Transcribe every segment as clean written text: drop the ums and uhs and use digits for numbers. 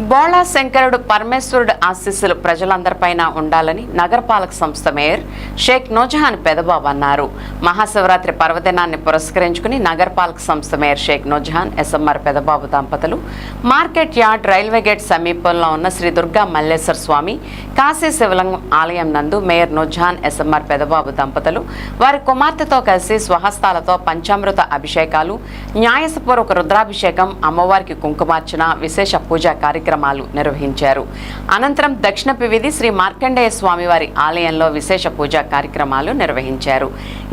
బోళా శంకరుడు పరమేశ్వరుడు ఆశీస్సులు ప్రజలందరిపైన ఉండాలని నగరపాలక సంస్థ మేయర్ షేక్ నూజహాన్ పెదబాబు అన్నారు. మహాశివరాత్రి పర్వదినాన్ని పురస్కరించుకుని నగరపాలక సంస్థ మేయర్ షేక్ నూజహాన్ ఎస్ఎంఆర్ పెదబాబు దంపతులు మార్కెట్ యార్డ్ రైల్వే గేట్ సమీపంలో ఉన్న శ్రీ దుర్గా మల్లేశ్వర స్వామి కాశీ శివలింగం ఆలయం నందు మేయర్ నూజహాన్ ఎస్ఎంఆర్ పెదబాబు దంపతులు వారి కుమార్తెతో కలిసి స్వహస్తాలతో పంచామృత అభిషేకాలు, న్యాయసపూర్వక రుద్రాభిషేకం, అమ్మవారికి కుంకుమార్చన, విశేష పూజా కార్యక్రమాలు నిర్వహించారు. అనంతరం దక్షిణపు వీధి శ్రీ మార్కండేయ స్వామివారి ఆలయంలో విశేష పూజా కార్యక్రమాలు నిర్వహించారు.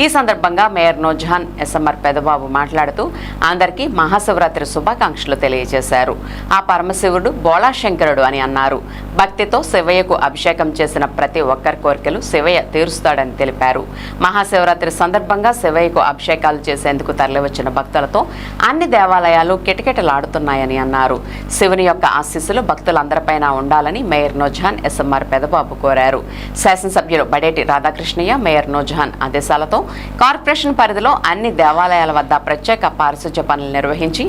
ఈ సందర్భంగా మేయర్ నూజహాన్ ఎస్ఎంఆర్ పెదబాబు మాట్లాడుతూ అందరికీ మహాశివరాత్రి శుభాకాంక్షలు తెలియజేశారు. ఆ పరమశివుడు బోళా శంకరుడు అని అన్నారు. భక్తితో శివయ్యకు అభిషేకం చేసిన ప్రతి ఒక్కరి కోరికలు శివయ్య తీరుస్తాడని తెలిపారు. మహాశివరాత్రి సందర్భంగా శివయ్యకు అభిషేకాలు చేసేందుకు తరలివచ్చిన భక్తులతో అన్ని దేవాలయాలు కిటకిటలాడుతున్నాయని అన్నారు. శివుని యొక్క ఆశీస్సులు భక్తులందరిపైన ఉండాలని మేయర్ నూజహాన్ ఎస్ఎంఆర్ పెదబాబు కోరారు. శాసనసభ్యులు బడేటి రాధాకృష్ణయ్య మేయర్ నూజహాన్ ఆదేశాలతో కార్పొరేషన్ పరిధిలో అన్ని దేవాలయాల వద్ద ప్రత్యేక పారిశుధ్య పనులు నిర్వహించి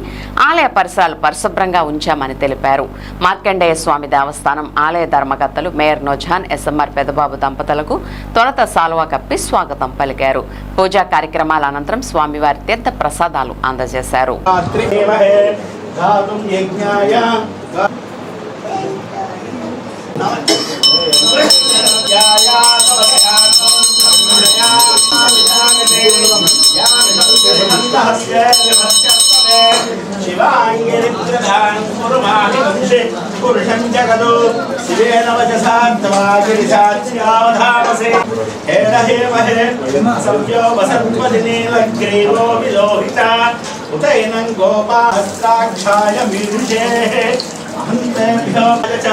ఆలయ పరిసరాలు పరిశుభ్రంగా ఉంచామని తెలిపారు. మార్కండేయ స్వామి దేవస్థానం ఆలయ ధర్మకర్తలు మేయర్ నూజహాన్ ఎస్ఎంఆర్ పెదబాబు దంపతులకు తొలుత సాలువా కప్పి స్వాగతం పలికారు. పూజా కార్యక్రమాల అనంతరం స్వామివారి తీర్థ ప్రసాదాలు అందజేశారు. పురుషం జగదు శివేన వచసాత్వాగిరిసాత్యావధామసే హేరహేమహే సవ్యో వసత్వదినేలగ్రీవో విలోహిత ఉతైనం గోపాస్త్రాక్షాయ మీరుషే అహంతేభ్యో చ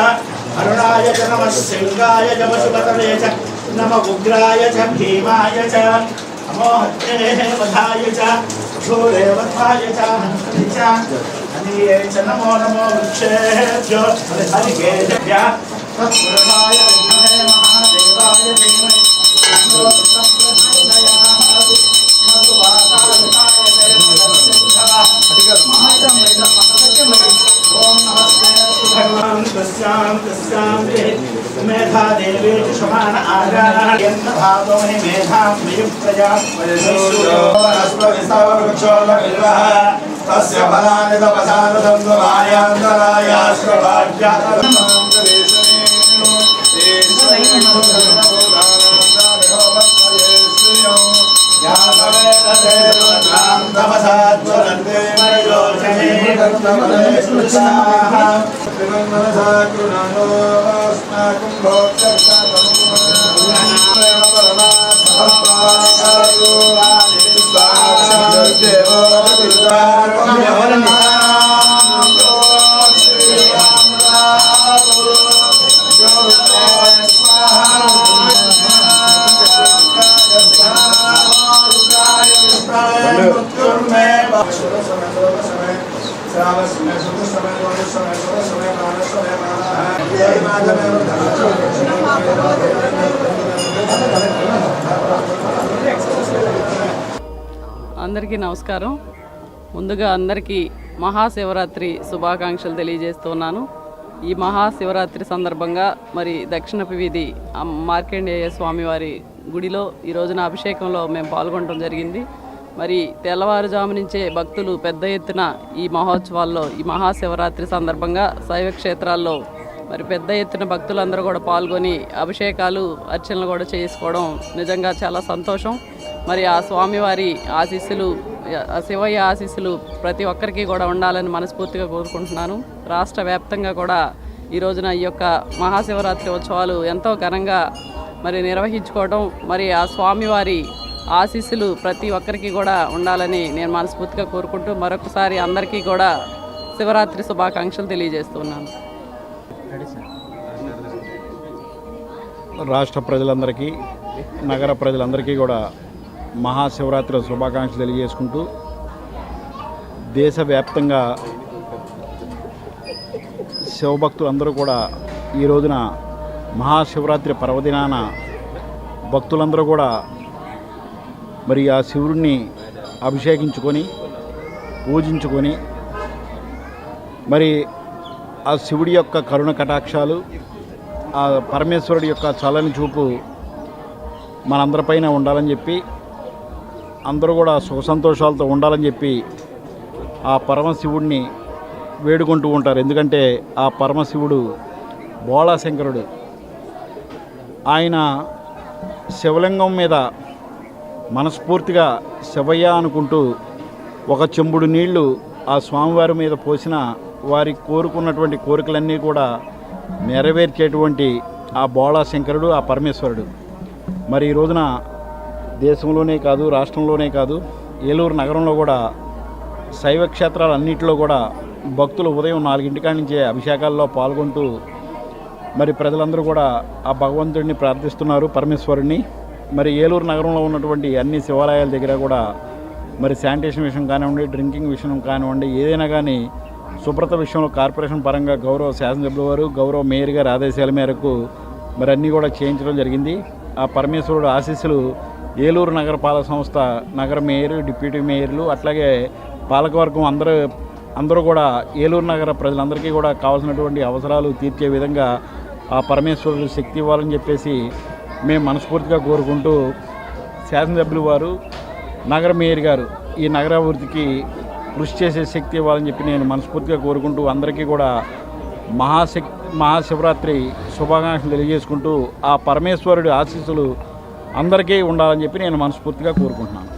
అరుణాయ చ నమః శృంగాయ చ వసుపతవే చ నమః ఉగ్రాయ చ భీమాయ చ నమో హత్రే వధాయ చ భూరేవధాయ చ హంసే చ అనియే చ నమో నమో వృక్షేభ్యో హరికేభ్యః తత్పురుషాయ విద్మహే మహాదేవాయ ధీమహి తన్నో ప్రచోదయాత్ మధువాతాయ ఓం నమస్తే భగవాన్ తస్యాం మేధా దేవీ శుభాన ఆగారణ భావోని మేధాం వియుక్తయా వనస్పతిస్తవృక్షోలవిల్వః తస్య ఫలాని తపసానుతం అందరికీ నమస్కారం. ముందుగా అందరికీ మహాశివరాత్రి శుభాకాంక్షలు తెలియజేస్తున్నాను. ఈ మహాశివరాత్రి సందర్భంగా మరి దక్షిణపు వీధి మార్కండేయ స్వామివారి గుడిలో ఈ రోజున అభిషేకంలో మేము పాల్గొనడం జరిగింది. మరి తెల్లవారుజాము నుంచే భక్తులు పెద్ద ఎత్తున ఈ మహోత్సవాల్లో ఈ మహాశివరాత్రి సందర్భంగా శైవ క్షేత్రాల్లో మరి పెద్ద ఎత్తున భక్తులందరూ కూడా పాల్గొని అభిషేకాలు, అర్చనలు కూడా చేసుకోవడం నిజంగా చాలా సంతోషం. మరి ఆ స్వామివారి ఆశీస్సులు, శివయ్య ఆశీస్సులు ప్రతి ఒక్కరికి కూడా ఉండాలని మనస్ఫూర్తిగా కోరుకుంటున్నాను. రాష్ట్ర వ్యాప్తంగా కూడా ఈ రోజున ఈ యొక్క మహాశివరాత్రి ఉత్సవాలు ఎంతో ఘనంగా మరి నిర్వహించుకోవడం, మరి ఆ స్వామివారి ఆశీస్సులు ప్రతి ఒక్కరికి కూడా ఉండాలని నేను మనస్ఫూర్తిగా కోరుకుంటూ మరొకసారి అందరికీ కూడా శివరాత్రి శుభాకాంక్షలు తెలియజేస్తున్నాను. రాష్ట్ర ప్రజలందరికీ, నగర ప్రజలందరికీ కూడా మహాశివరాత్రి శుభాకాంక్షలు తెలియజేసుకుంటూ దేశవ్యాప్తంగా శివభక్తులందరూ కూడా ఈ రోజున మహాశివరాత్రి పర్వదినాన భక్తులందరూ కూడా మరి ఆ శివుడిని అభిషేకించుకొని పూజించుకొని మరి ఆ శివుడి యొక్క కరుణ కటాక్షాలు, ఆ పరమేశ్వరుడి యొక్క చల్లని చూపు మనందరిపైన ఉండాలని చెప్పి, అందరూ కూడా సుఖ సంతోషాలతో ఉండాలని చెప్పి ఆ పరమశివుడిని వేడుకుంటూ ఉంటారు. ఎందుకంటే ఆ పరమశివుడు బోళాశంకరుడు. ఆయన శివలింగం మీద మనస్ఫూర్తిగా శివయ్య అనుకుంటూ ఒక చెంబుడు నీళ్లు ఆ స్వామివారి మీద పోసిన వారి కోరుకున్నటువంటి కోరికలన్నీ కూడా నెరవేర్చేటువంటి ఆ బోళాశంకరుడు, ఆ పరమేశ్వరుడు. మరి ఈ రోజున దేశంలోనే కాదు, రాష్ట్రంలోనే కాదు, ఏలూరు నగరంలో కూడా శైవ క్షేత్రాలన్నింటిలో కూడా భక్తులు ఉదయం 4 నుంచే అభిషేకాల్లో పాల్గొంటూ మరి ప్రజలందరూ కూడా ఆ భగవంతుడిని ప్రార్థిస్తున్నారు, పరమేశ్వరుడిని. మరి ఏలూరు నగరంలో ఉన్నటువంటి అన్ని శివాలయాల దగ్గర కూడా మరి శానిటేషన్ విషయం కానివ్వండి, డ్రింకింగ్ విషయం కానివ్వండి, ఏదైనా కానీ శుభ్రత విషయంలో కార్పొరేషన్ పరంగా గౌరవ శాసనసభ్యుల వారు, గౌరవ మేయర్ గారి ఆదేశాల మేరకు మరి అన్నీ కూడా చేయించడం జరిగింది. ఆ పరమేశ్వరుడు ఆశీస్సులు ఏలూరు నగరపాలక సంస్థ నగర మేయర్, డిప్యూటీ మేయర్లు, అట్లాగే పాలకవర్గం అందరూ కూడా ఏలూరు నగర ప్రజలందరికీ కూడా కావాల్సినటువంటి అవసరాలు తీర్చే విధంగా ఆ పరమేశ్వరుడు శక్తి ఇవ్వాలని చెప్పేసి మేము మనస్ఫూర్తిగా కోరుకుంటూ, శాసనసభ్యులు వారు, నగర మేయర్ గారు ఈ నగరాభివృద్ధికి కృషి చేసే శక్తి ఇవ్వాలని చెప్పి నేను మనస్ఫూర్తిగా కోరుకుంటూ అందరికీ కూడా మహాశివరాత్రి శుభాకాంక్షలు తెలియజేసుకుంటూ ఆ పరమేశ్వరుడి ఆశీస్సులు అందరికీ ఉండాలని చెప్పి నేను మనస్ఫూర్తిగా కోరుకుంటున్నాను.